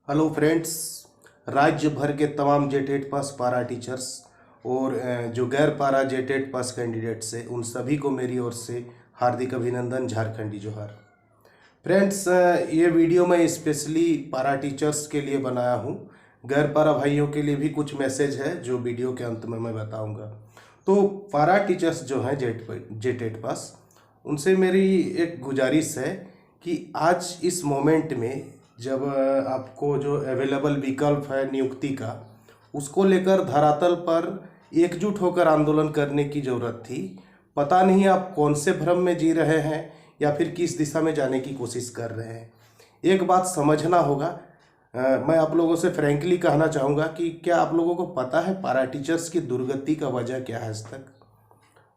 Hello friends. राज्य भर के तमाम जेटेट पास पारा टीचर्स और जो गैर पारा जेटेट पास कैंडिडेट्स हैं उन सभी को मेरी ओर से हार्दिक अभिनंदन, झारखंडी जोहार। फ्रेंड्स, ये वीडियो मैं स्पेशली पारा टीचर्स के लिए बनाया हूँ। गैर पारा भाइयों के लिए भी कुछ मैसेज है जो वीडियो के अंत में मैं बताऊँगा। तो पारा टीचर्स जो हैं जेटेट पास, उनसे मेरी एक गुजारिश है कि आज इस मोमेंट में जब आपको जो अवेलेबल विकल्प है नियुक्ति का, उसको लेकर धरातल पर एकजुट होकर आंदोलन करने की ज़रूरत थी। पता नहीं आप कौन से भ्रम में जी रहे हैं या फिर किस दिशा में जाने की कोशिश कर रहे हैं। एक बात समझना होगा, मैं आप लोगों से फ्रैंकली कहना चाहूँगा कि क्या आप लोगों को पता है पारा टीचर्स की दुर्गति का वजह क्या है। आज तक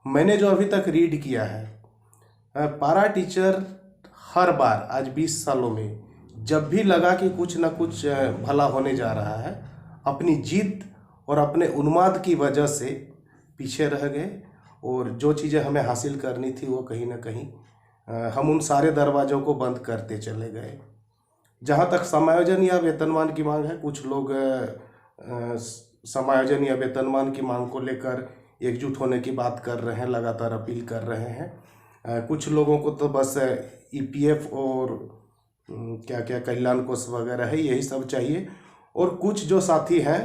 मैंने जो अभी तक रीड किया है, पारा टीचर हर बार आज 20 सालों में जब भी लगा कि कुछ ना कुछ भला होने जा रहा है, अपनी जिद और अपने उन्माद की वजह से पीछे रह गए और जो चीज़ें हमें हासिल करनी थी वो कहीं ना कहीं हम उन सारे दरवाज़ों को बंद करते चले गए। जहाँ तक समायोजन या वेतनमान की मांग है, कुछ लोग समायोजन या वेतनमान की मांग को लेकर एकजुट होने की बात कर रहे हैं, लगातार अपील कर रहे हैं। कुछ लोगों को तो बस ईपीएफ और क्या क्या कल्याण कोष वगैरह है, यही सब चाहिए। और कुछ जो साथी हैं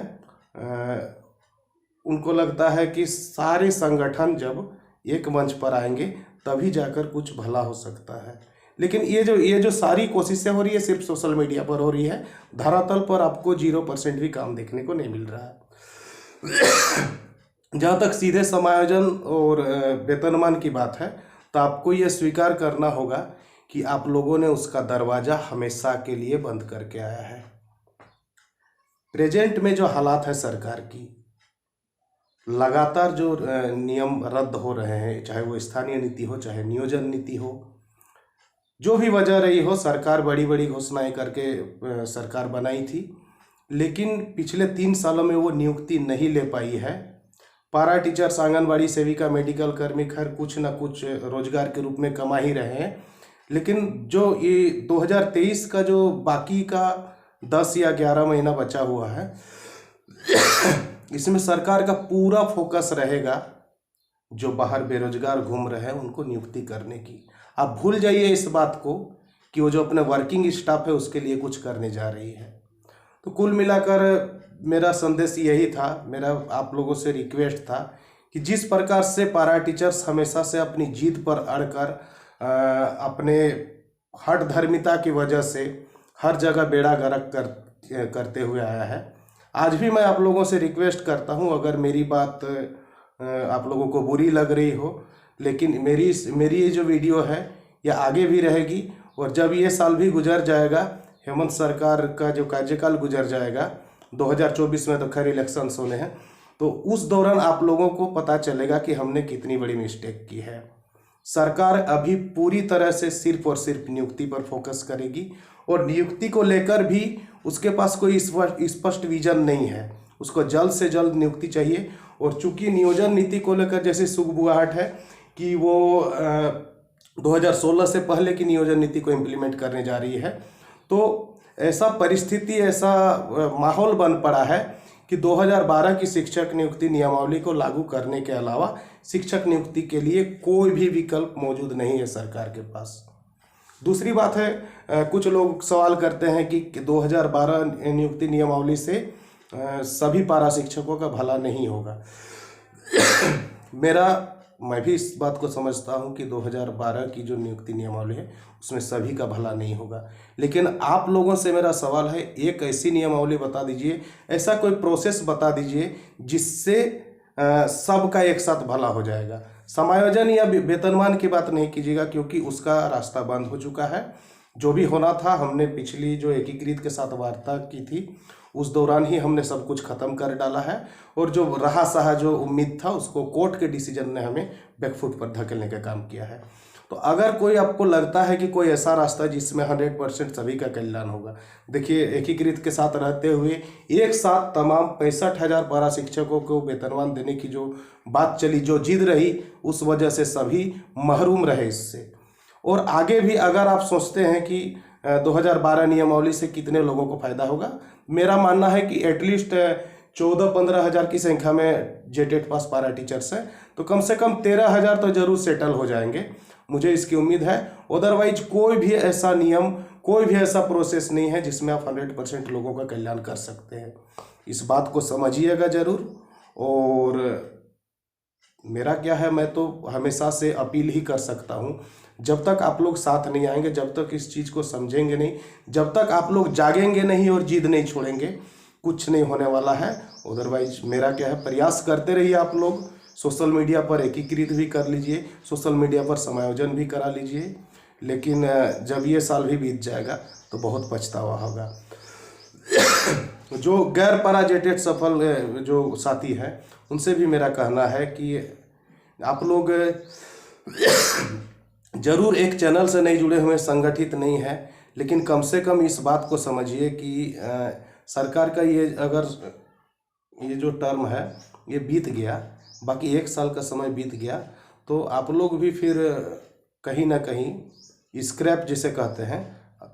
उनको लगता है कि सारे संगठन जब एक मंच पर आएंगे तभी जाकर कुछ भला हो सकता है। लेकिन ये जो सारी कोशिशें हो रही है सिर्फ सोशल मीडिया पर हो रही है। धरातल पर आपको 0% भी काम देखने को नहीं मिल रहा है। जहाँ तक सीधे समायोजन और वेतनमान की बात है, तो आपको ये स्वीकार करना होगा कि आप लोगों ने उसका दरवाज़ा हमेशा के लिए बंद करके आया है। प्रेजेंट में जो हालात है सरकार की, लगातार जो नियम रद्द हो रहे हैं, चाहे वो स्थानीय नीति हो चाहे नियोजन नीति हो, जो भी वजह रही हो, सरकार बड़ी बड़ी घोषणाएं करके सरकार बनाई थी, लेकिन पिछले 3 सालों में वो नियुक्ति नहीं ले पाई है। पारा टीचर्स, आंगनबाड़ी सेविका, मेडिकल कर्मी खैर कुछ ना कुछ रोजगार के रूप में कमा ही रहे हैं, लेकिन जो ये 2023 का जो बाकी का 10 या 11 महीना बचा हुआ है, इसमें सरकार का पूरा फोकस रहेगा जो बाहर बेरोजगार घूम रहे हैं उनको नियुक्ति करने की। आप भूल जाइए इस बात को कि वो जो अपने वर्किंग स्टाफ है उसके लिए कुछ करने जा रही है। तो कुल मिलाकर मेरा संदेश यही था, मेरा आप लोगों से रिक्वेस्ट था कि जिस प्रकार से पारा टीचर्स हमेशा से अपनी जीत पर अड़कर अपने हठ धर्मिता की वजह से हर जगह बेड़ा गर्क करते हुए आया है, आज भी मैं आप लोगों से रिक्वेस्ट करता हूं, अगर मेरी बात आप लोगों को बुरी लग रही हो, लेकिन मेरी ये जो वीडियो है ये आगे भी रहेगी। और जब ये साल भी गुजर जाएगा, हेमंत सरकार का जो कार्यकाल गुजर जाएगा, 2024 में तो खैर इलेक्शंस होने हैं, तो उस दौरान आप लोगों को पता चलेगा कि हमने कितनी बड़ी मिस्टेक की है। सरकार अभी पूरी तरह से सिर्फ और सिर्फ नियुक्ति पर फोकस करेगी और नियुक्ति को लेकर भी उसके पास कोई स्पष्ट विजन नहीं है। उसको जल्द से जल्द नियुक्ति चाहिए। और चूंकि नियोजन नीति को लेकर जैसे सुगबुगाहट है कि वो 2016 से पहले की नियोजन नीति को इम्प्लीमेंट करने जा रही है, तो ऐसा परिस्थिति, ऐसा माहौल बन पड़ा है कि 2012 की शिक्षक नियुक्ति नियमावली को लागू करने के अलावा शिक्षक नियुक्ति के लिए कोई भी विकल्प मौजूद नहीं है सरकार के पास। दूसरी बात है, कुछ लोग सवाल करते हैं कि 2012 नियुक्ति नियमावली से सभी पारा शिक्षकों का भला नहीं होगा। मैं भी इस बात को समझता हूं कि 2012 की जो नियुक्ति नियमावली है उसमें सभी का भला नहीं होगा, लेकिन आप लोगों से मेरा सवाल है, एक ऐसी नियमावली बता दीजिए, ऐसा कोई प्रोसेस बता दीजिए जिससे सबका एक साथ भला हो जाएगा। समायोजन या वेतनमान की बात नहीं कीजिएगा क्योंकि उसका रास्ता बंद हो चुका है। जो भी होना था, हमने पिछली जो एकीकृत के साथ वार्ता की थी उस दौरान ही हमने सब कुछ खत्म कर डाला है, और जो रहा सहा जो उम्मीद था उसको कोर्ट के डिसीजन ने हमें बैकफुट पर धकेलने का काम किया है। तो अगर कोई आपको लगता है कि कोई ऐसा रास्ता जिसमें 100% सभी का कल्याण होगा, देखिए एकीकृत के साथ रहते हुए एक साथ तमाम 65,000 पारा शिक्षकों को वेतनमान देने की जो बात चली, जो जिद रही, उस वजह से सभी महरूम रहे इससे। और आगे भी अगर आप सोचते हैं कि 2012 नियमावली से कितने लोगों को फायदा होगा। मेरा मानना है कि एटलीस्ट 14-15 हज़ार की संख्या में जेटेट पास पारा टीचर्स हैं, तो कम से कम 13 हज़ार तो जरूर सेटल हो जाएंगे, मुझे इसकी उम्मीद है। अदरवाइज कोई भी ऐसा नियम, कोई भी ऐसा प्रोसेस नहीं है जिसमें आप 100% लोगों का कल्याण कर सकते हैं। इस बात को समझिएगा जरूर। और मेरा क्या है, मैं तो हमेशा से अपील ही कर सकता हूँ, जब तक आप लोग साथ नहीं आएंगे, जब तक इस चीज़ को समझेंगे नहीं, जब तक आप लोग जागेंगे नहीं और जिद नहीं छोड़ेंगे, कुछ नहीं होने वाला है। अदरवाइज मेरा क्या है, प्रयास करते रहिए आप लोग, सोशल मीडिया पर एकीकृत भी कर लीजिए, सोशल मीडिया पर समायोजन भी करा लीजिए। लेकिन जब ये साल भी बीत जाएगा तो बहुत पछतावा होगा। जो गैर पाराजेटेड सफल जो साथी हैं, उनसे भी मेरा कहना है कि आप लोग जरूर एक चैनल से नहीं जुड़े हुए, संगठित नहीं है, लेकिन कम से कम इस बात को समझिए कि सरकार का ये अगर ये जो टर्म है ये बीत गया, बाकी 1 साल का समय बीत गया, तो आप लोग भी फिर कहीं ना कहीं स्क्रैप जिसे कहते हैं,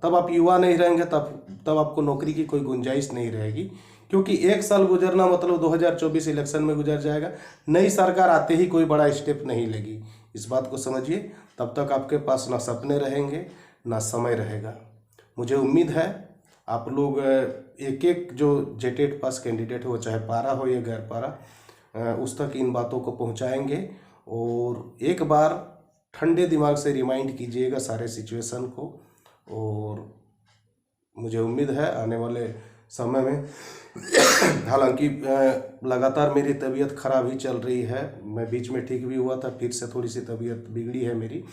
तब आप युवा नहीं रहेंगे, तब आपको नौकरी की कोई गुंजाइश नहीं रहेगी। क्योंकि 1 साल गुजरना मतलब 2024 इलेक्शन में गुजर जाएगा, नई सरकार आते ही कोई बड़ा स्टेप नहीं लेगी। इस बात को समझिए, तब तक आपके पास ना सपने रहेंगे ना समय रहेगा। मुझे उम्मीद है आप लोग एक एक जो जेटेट पास कैंडिडेट हो, चाहे पारा हो या गैर पारा, उस तक इन बातों को पहुंचाएंगे और एक बार ठंडे दिमाग से रिमाइंड कीजिएगा सारे सिचुएशन को। और मुझे उम्मीद है आने वाले समय में हालांकि लगातार मेरी तबीयत खराब ही चल रही है, मैं बीच में ठीक भी हुआ था, फिर से थोड़ी सी तबीयत बिगड़ी है मेरी।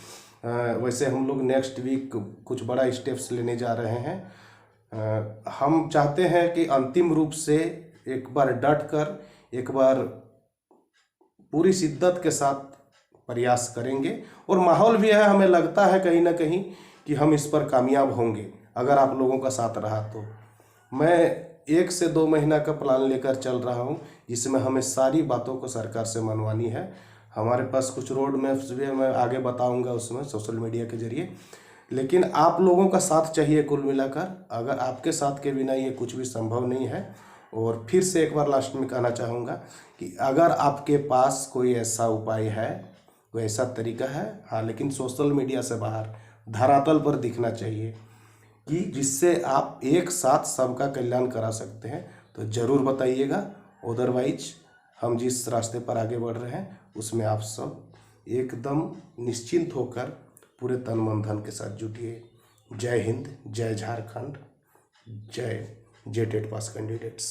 वैसे हम लोग नेक्स्ट वीक कुछ बड़ा स्टेप्स लेने जा रहे हैं। हम चाहते हैं कि अंतिम रूप से एक बार डट कर, एक बार पूरी शिद्दत के साथ प्रयास करेंगे, और माहौल भी है, हमें लगता है कहीं ना कहीं कि हम इस पर कामयाब होंगे अगर आप लोगों का साथ रहा तो। मैं 1 से 2 महीना का प्लान लेकर चल रहा हूँ, जिसमें हमें सारी बातों को सरकार से मनवानी है। हमारे पास कुछ रोड मैप्स भी है, मैं आगे बताऊंगा उसमें सोशल मीडिया के जरिए। लेकिन आप लोगों का साथ चाहिए कुल मिलाकर, अगर आपके साथ के बिना ये कुछ भी संभव नहीं है। और फिर से एक बार लास्ट में कहना चाहूँगा कि अगर आपके पास कोई ऐसा उपाय है, कोई ऐसा तरीका है, हाँ, लेकिन सोशल मीडिया से बाहर धरातल पर दिखना चाहिए कि जिससे आप एक साथ सबका कल्याण करा सकते हैं, तो ज़रूर बताइएगा। अदरवाइज हम जिस रास्ते पर आगे बढ़ रहे हैं उसमें आप सब एकदम निश्चिंत होकर पूरे तन मन धन के साथ जुटिए। जय हिंद, जय झारखंड, जय जेटेट पास कैंडिडेट्स।